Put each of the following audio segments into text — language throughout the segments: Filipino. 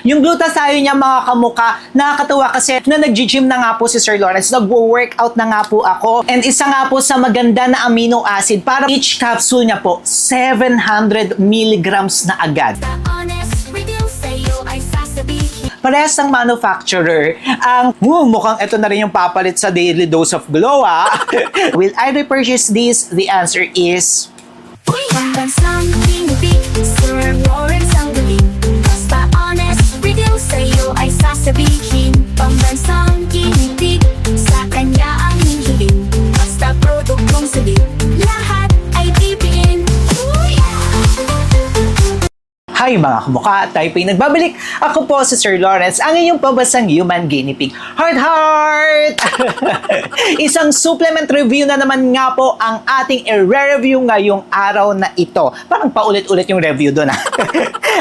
Yung glutathione niya mga kamuka, nakakatawa kasi na nag-gym na nga po si Sir Lawrence, nag-workout na nga po ako. And isa nga po sa maganda na amino acid, para each capsule niya po, 700 milligrams na agad. Parehas ng manufacturer ang mukhang ito na rin yung papalit sa daily dose of glow. Will I repurchase this? The answer is Pambansang kinibig, Sir Lawrence ang galing. Basta honest, review sa'yo ay sasabihin. Pambansang kinibig, sa kanya ang hihiling. Basta produktong sabi, lahat ay pipiliin. Hi mga kamuka, tayo po'y nagbabalik. Ako po si Sir Lawrence, ang inyong pabasang human guinea pig. Heart! Isang supplement review na naman nga po ang ating i-review ngayong araw na ito. Parang paulit-ulit yung review doon.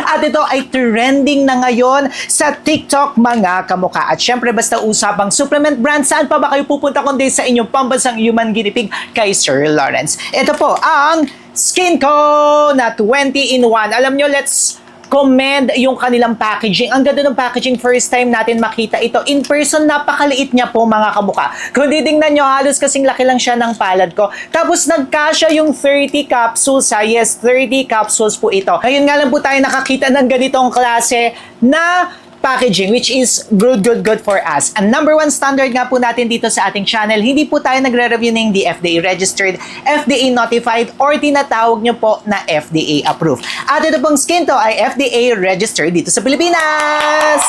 At ito ay trending na ngayon sa TikTok mga kamuka. At syempre basta usapang supplement brand, saan pa ba kayo pupunta kundi sa inyong pambasang human guinea pig kay Sir Lawrence. Ito po ang SkinCo na 20-in-1. Alam nyo, let's commend yung kanilang packaging. Ang ganda ng packaging, first time natin makita ito. In person, napakaliit niya po mga kamuka. Kung titingnan nyo, halos kasing laki lang siya ng palad ko. Tapos nagkasya yung 30 capsules. Yes, 30 capsules po ito. Ngayon nga lang po tayo nakakita ng ganitong klase na packaging, which is good for us. Ang number one standard nga po natin dito sa ating channel, hindi po tayo nagre-review ng hindi FDA registered, FDA notified, or tinatawag nyo po na FDA approved. At ito pong SkinCo ay FDA registered dito sa Pilipinas.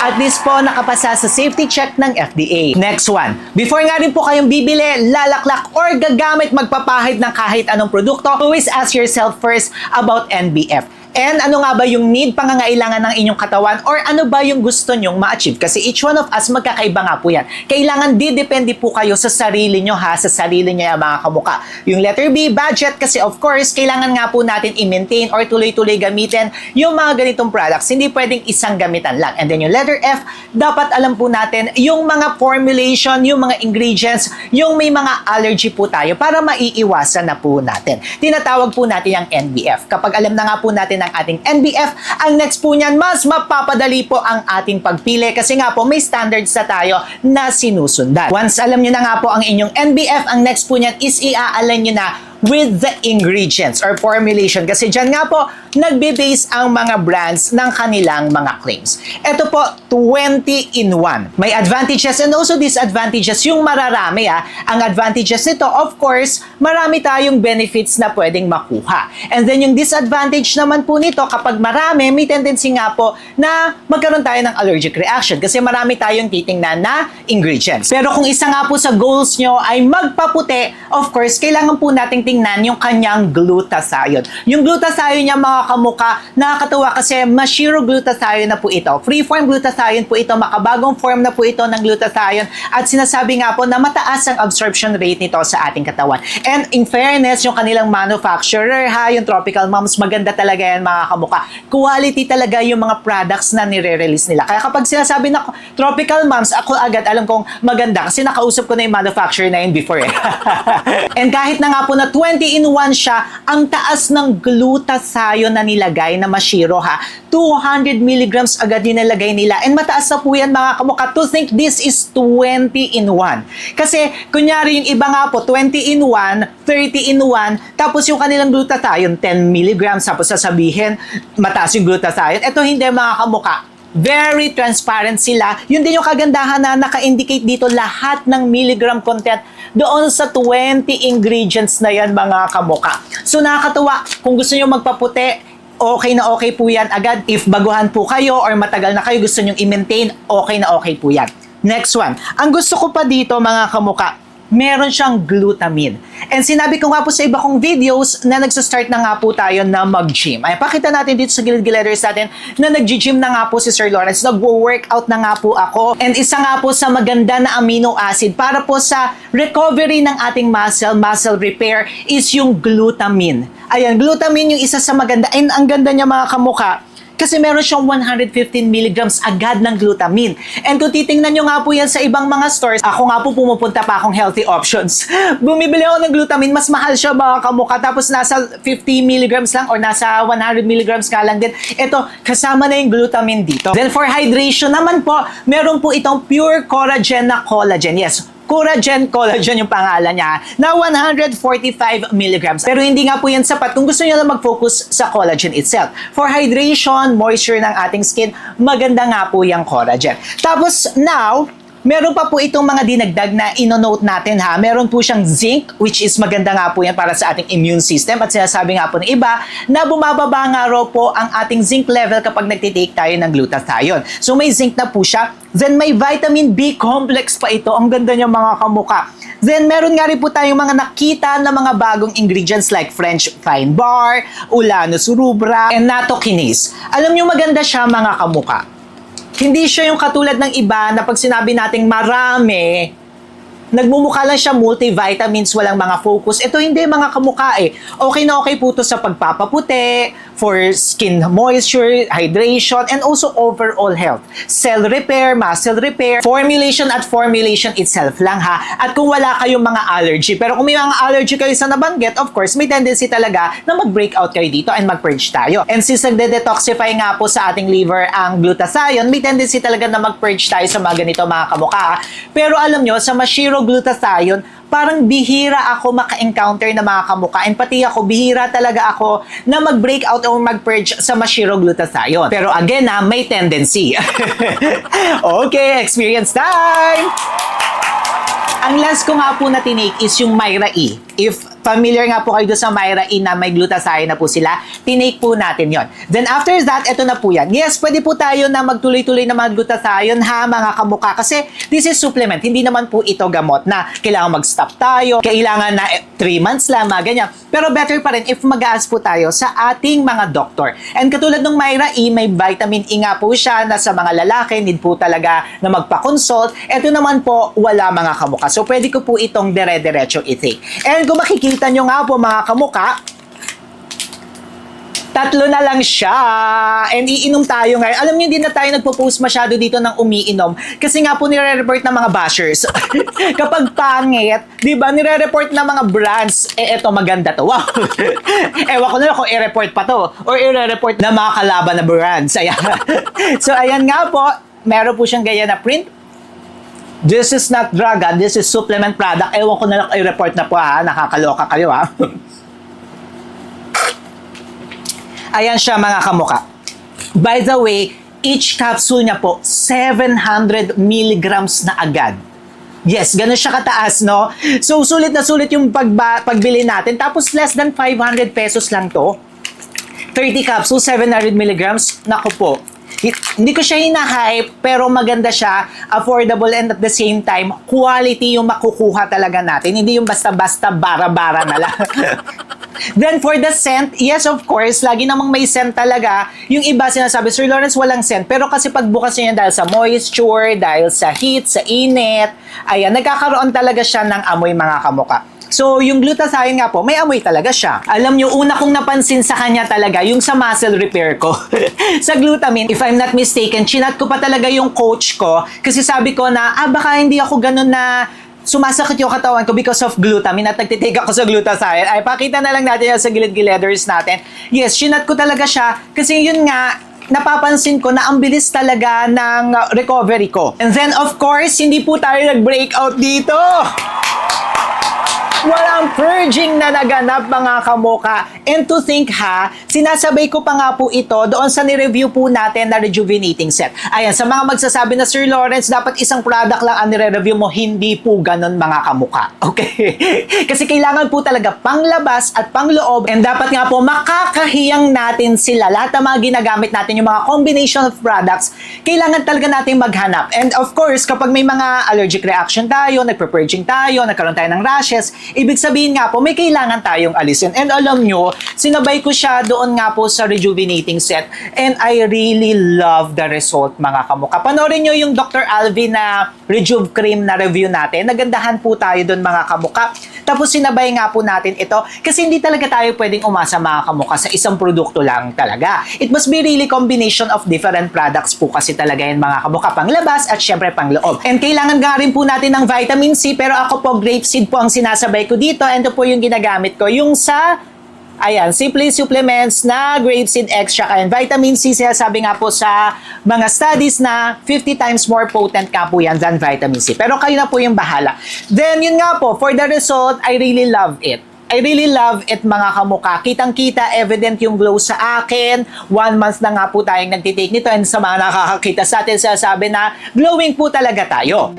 At least po nakapasa sa safety check ng FDA. Next one. Before nga rin po kayong bibili, lalaklak, or gagamit magpapahid ng kahit anong produkto, always ask yourself first about NBF. And ano nga ba yung need, pangangailangan ng inyong katawan, or ano ba yung gusto nyong ma-achieve? Kasi each one of us, magkakaiba nga po yan. Kailangan didepende po kayo sa sarili nyo sa sarili nyo yung mga kamuka. Yung letter B, budget, kasi of course, kailangan nga po natin i-maintain or tuloy-tuloy gamitin yung mga ganitong products. Hindi pwedeng isang gamitan lang. And then yung letter F, dapat alam po natin yung mga formulation, yung mga ingredients, yung may mga allergy po tayo para maiiwasan na po natin. Tinatawag po natin yung NBF. Kapag alam na nga po natin ng ating NBF, ang next po niyan, mas mapapadali po ang ating pagpili kasi nga po may standards na tayo na sinusundan. Once alam nyo na nga po ang inyong NBF, ang next po niyan is iaalan nyo na with the ingredients or formulation kasi dyan nga po nagbe-base ang mga brands ng kanilang mga claims. Ito po, 20-in-1. May advantages and also disadvantages yung mararami. Ang advantages nito, of course, marami tayong benefits na pwedeng makuha. And then yung disadvantage naman po nito, kapag marami, may tendency nga po na magkaroon tayo ng allergic reaction kasi marami tayong titingnan na ingredients. Pero kung isa nga po sa goals nyo ay magpaputi, of course, kailangan po nating tingnan yung kanyang glutathione. Yung glutathione niya mga kamuka, nakakatawa kasi Mashiro glutathione na po ito. Free-form glutathione po ito, makabagong form na po ito ng glutathione at sinasabi nga po na mataas ang absorption rate nito sa ating katawan. And in fairness, yung kanilang manufacturer yung Tropical Moms, maganda talaga yan mga kamuka. Quality talaga yung mga products na nire-release nila. Kaya kapag sinasabi na Tropical Moms, ako agad alam kong maganda kasi nakausap ko na yung manufacturer na yun before And kahit na nga po na 20-in-1 siya, ang taas ng glutathione na nilagay na Mashiro 200 milligrams agad yung nilagay nila. And mataas na po yan mga kamuka. To think this is 20-in-1. Kasi kunyari yung iba nga po 20-in-1, 30-in-1, tapos yung kanilang glutathione 10 milligrams, tapos sasabihin mataas yung glutathione. Ito hindi mga kamuka. Very transparent sila. Yun din yung kagandahan na naka-indicate dito lahat ng milligram content doon sa 20 ingredients na yan mga kamuka. So nakakatuwa, kung gusto nyo magpaputi, okay na okay po yan agad. If baguhan po kayo or matagal na kayo gusto nyo i-maintain, okay na okay po yan. Next one. Ang gusto ko pa dito mga kamuka, meron siyang glutamine. And sinabi ko nga po sa iba kong videos na nagsastart na nga po tayo na mag-gym. Ay, pakita natin dito sa gilid-giliders natin na nag-gym na nga po si Sir Lawrence. Nag-workout na nga po ako. And isa nga po sa maganda na amino acid para po sa recovery ng ating muscle repair is yung glutamine. Ayan, glutamine yung isa sa maganda. And ang ganda niya mga kamuka, Kasi meron siyang 115 milligrams agad ng glutamine. And kung titingnan nyo nga po yan sa ibang mga stores, ako nga po pumupunta pa akong healthy options. Bumibili ako ng glutamine, mas mahal siya mga kamukha. Tapos nasa 50 milligrams lang or nasa 100 milligrams ka lang din. Ito, kasama na yung glutamine dito. Then for hydration naman po, meron po itong pure collagen na collagen. Yes, Collagen yung pangalan niya, na 145 milligrams. Pero hindi nga po yan sapat kung gusto niyo na mag-focus sa collagen itself. For hydration, moisture ng ating skin, maganda nga po yung collagen. Tapos now, meron pa po itong mga dinagdag na ino-note natin ha. Meron po siyang zinc, which is maganda nga po yan para sa ating immune system. At sinasabi nga po ng iba na bumababa nga raw po ang ating zinc level kapag nagtitake tayo ng glutathione. So may zinc na po siya. Then may vitamin B complex pa ito. Ang ganda niya mga kamuka. Then meron nga rin po tayong mga nakita na mga bagong ingredients like French fine bar, Ulanus rubra, and nattokinase. Alam niyo maganda siya mga kamuka. Hindi siya yung katulad ng iba na pag sinabi nating marami, nagmumukha lang siya multivitamins, walang mga focus. Ito hindi mga kamukha eh. Okay na okay po ito sa pagpapaputi, for skin moisture, hydration, and also overall health. Cell repair, muscle repair, formulation at formulation itself lang ha. At kung wala kayong mga allergy, pero kung may mga allergy kayo sa nabanggit, of course, may tendency talaga na mag-breakout kayo dito and mag-purge tayo. And since nagde-detoxify nga po sa ating liver ang glutathione, may tendency talaga na mag-purge tayo sa mga ganito mga kamukha. Pero alam nyo, sa Mashiro glutathione, parang bihira ako maka-encounter na mga kamukha. And pati ako, bihira talaga ako na mag-breakout o mag-purge sa Mashiro glutathione. Pero again may tendency. Okay, experience time! Ang last ko nga po na tinake is yung Myra E. If familiar nga po kayo doon sa Myra E na may glutathione na po sila, tinake po natin yon. Then after that, ito na po yan. Yes, pwede po tayo na magtuloy-tuloy na mga glutathione ha, mga kamukha. Kasi this is supplement. Hindi naman po ito gamot na kailangan mag-stop tayo, kailangan na 3 months lang, mga ganyan. Pero better pa rin if mag-aas po tayo sa ating mga doktor. And katulad ng Myra E, may vitamin E nga po siya na sa mga lalaki, need po talaga na magpa-consult. Ito naman po, wala mga kamukha. So pwede ko po itong dire-diretso i-take. And kung makikita nyo nga po mga kamukha, 3 na lang siya. And iinom tayo ngayon. Alam niyo, hindi na tayo nagpo-post masyado dito ng umiinom. Kasi nga po nire-report ng mga bashers. Kapag pangit, di ba, nire-report ng mga brands, eto maganda to. Wow. Ewan ko na lang kung i-report pa to. Or i-report na mga kalaban na brands. Ayan. So, ayan nga po. Meron po siyang ganyan na print. This is not drug, this is supplement product. Ewan ko na lang i-report na po ha. Nakakaloka kayo ha. Ayan siya mga kamukha. By the way, each capsule niya po, 700 milligrams na agad. Yes, ganun siya kataas, no? So, sulit na sulit yung pagbili natin. Tapos, less than 500 pesos lang to. 30 capsules, 700 milligrams. Naku po. Hindi ko siya hina-hype, pero maganda siya, affordable, and at the same time, quality yung makukuha talaga natin. Hindi yung basta-basta bara-bara na lang. Then for the scent, yes of course, lagi namang may scent talaga. Yung iba sinasabi, Sir Lawrence, walang scent. Pero kasi pagbukas niya dahil sa moisture, dahil sa heat, sa init, ayan, nagkakaroon talaga siya ng amoy mga kamukha. So, yung glutathione nga po, may amoy talaga siya. Alam nyo, una kong napansin sa kanya talaga, yung sa muscle repair ko. Sa glutamine, if I'm not mistaken, chinat ko pa talaga yung coach ko. Kasi sabi ko na, baka hindi ako ganun na sumasakit yung katawan ko because of glutamine at nagtitake ako sa glutathione. Ay, pakita na lang natin yan sa gilid-gileders natin. Yes, chinat ko talaga siya kasi yun nga, napapansin ko na ang bilis talaga ng recovery ko. And then, of course, hindi po tayo nag-breakout dito. Walang purging na naganap mga kamoka. And to think ha, sinasabay ko pa nga po ito doon sa nireview po natin na rejuvenating set. Ayan, sa mga magsasabi na Sir Lawrence, dapat isang product lang ang nire-review mo, hindi po ganun mga kamuka. Okay? Kasi kailangan po talaga panglabas at pangloob, and dapat nga po makakahiyang natin sila. Lahat ng mga ginagamit natin, yung mga combination of products, kailangan talaga natin maghanap. And of course, kapag may mga allergic reaction tayo, nagpe-purging tayo, nagkaroon tayo ng rashes, Ibig sabihin nga po, may kailangan tayong alisin. And alam nyo, sinabay ko siya doon nga po sa rejuvenating set. And I really love the result, mga kamukha. Panoorin nyo yung Dr. Alvin na Rejuve Cream na review natin. Nagandahan po tayo doon, mga kamukha. Tapos sinabay nga po natin ito kasi hindi talaga tayo pwedeng umasa, mga kamukha, sa isang produkto lang talaga. It must be really combination of different products po kasi talaga yan, mga kamukha, pang labas at syempre pang loob. And kailangan nga rin po natin ng vitamin C, pero ako po grapeseed po ang sinasabay ko dito, and ito po yung ginagamit ko, yung sa ayan, Simply Supplements na grapeseed extract and vitamin C. Sabi nga po sa mga studies na 50 times more potent ka po yan than vitamin C. Pero kayo na po yung bahala. Then, yun nga po, for the result, I really love it. I really love it, mga kamukha. Kitang-kita, evident yung glow sa akin. 1 month na nga po tayong nagtitake nito, and sa mga nakakakita sa atin, sasabi na glowing po talaga tayo.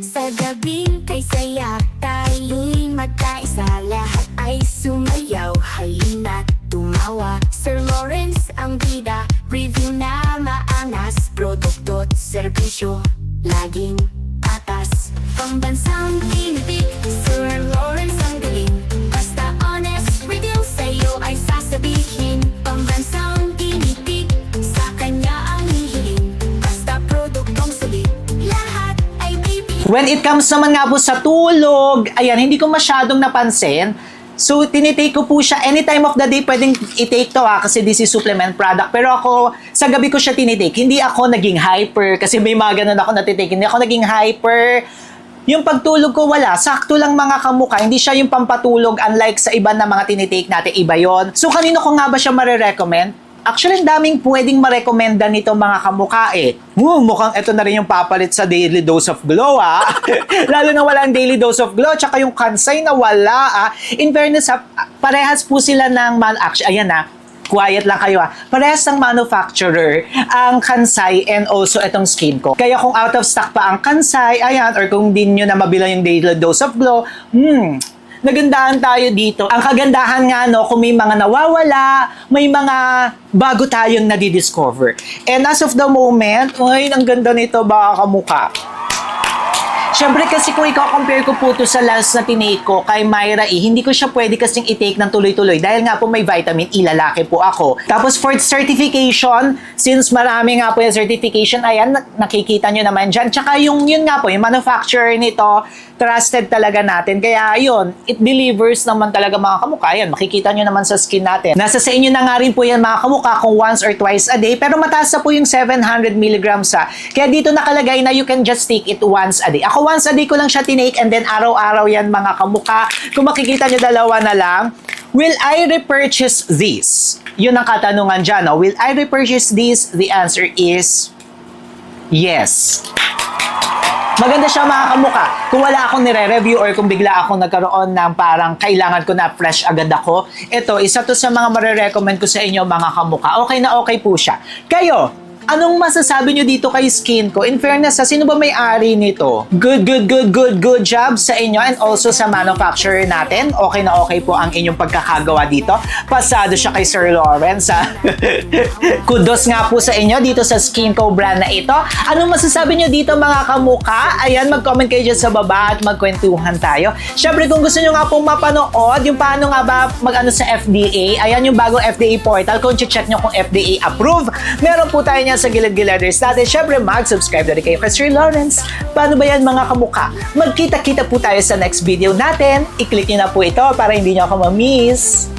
Sa gabing kay saya, tayong magkaisa, lahat ay sumayaw, halina't tumawa. Sir Lawrence ang bida, review na maangas, produkto't serbisyo, laging patas. Pambansang tinipid, Sir Lawrence ang galing, basta honest review sa'yo ay sasabihin. Pambansang tinipid, sa kanya ang hihiling, basta produktong sulit, lahat ay baby. When it comes naman nga po sa tulog, ayan, hindi ko masyadong napansin. So, tinitake ko po siya anytime of the day, pwedeng i-take to kasi this is supplement product. Pero ako, sa gabi ko siya tinitake. Hindi ako naging hyper kasi may mga ganun ako natitake. Hindi ako naging hyper. Yung pagtulog ko wala, sakto lang, mga kamukha. Hindi siya yung pampatulog unlike sa iba na mga tinitake natin, iba yon. So, kanino ko nga ba siya marirecommend? Actually, ang daming pwedeng marekomenda nito, mga kamukha eh. Mukhang ito na rin yung papalit sa Daily Dose of Glow, Lalo na wala ang Daily Dose of Glow, tsaka yung Kansai na wala, In fairness, parehas po sila ng ayan, quiet lang kayo, Parehas ng manufacturer ang Kansai and also itong skin ko. Kaya kung out of stock pa ang Kansai, ayan, or kung di nyo na mabila yung Daily Dose of Glow, nagandahan tayo dito. Ang kagandahan nga, kung may mga nawawala, may mga bago tayong nadidiscover. And as of the moment, ay, ang ganda nito, baka kamukha. Siyempre kasi kung i-compare ko po ito sa last na tinake ko kay Myra E, hindi ko siya pwede kasing i-take ng tuloy-tuloy dahil nga po may vitamin E, lalaki po ako. Tapos for certification, since marami nga po yung certification, ayan, nakikita nyo naman dyan. Tsaka yun nga po, yung manufacturer nito, trusted talaga natin. Kaya yun, it delivers naman talaga, mga kamukha. Yan, makikita nyo naman sa skin natin. Nasa sa inyo na nga rin po yan, mga kamukha, kung once or twice a day. Pero mataas na po yung 700 mg Kaya dito nakalagay na you can just take it once a day. Ako once a day ko lang siya tinake, and then araw-araw yan, mga kamukha. Kung makikita nyo, dalawa na lang. Will I repurchase this? Yun ang katanungan dyan, Will I repurchase this? The answer is yes. Maganda siya, mga kamukha. Kung wala akong nire-review or kung bigla akong nagkaroon ng parang kailangan ko na fresh agad ako, ito, isa to sa mga marirecommend ko sa inyo, mga kamukha. Okay na okay po siya. Kayo, anong masasabi nyo dito kay skin ko? In fairness, sino ba may-ari nito? Good job sa inyo and also sa manufacturer natin. Okay na okay po ang inyong pagkakagawa dito. Pasado siya kay Sir Lawrence, Kudos nga po sa inyo dito sa Skin Co brand na ito. Anong masasabi nyo dito, mga kamukha? Ayan, mag-comment kayo dyan sa baba at magkwentuhan tayo. Syempre, kung gusto nyo nga pong mapanood, yung paano nga ba mag-ano sa FDA, ayan yung bagong FDA portal. Kung check nyo kung FDA approve, meron po tayo niya sa gilid-giladers natin. Syempre, mag-subscribe na rin kayo kay Sir Lawrence. Paano ba yan, mga kamukha? Magkita-kita po tayo sa next video natin. I-click nyo na po ito para hindi nyo ako ma-miss.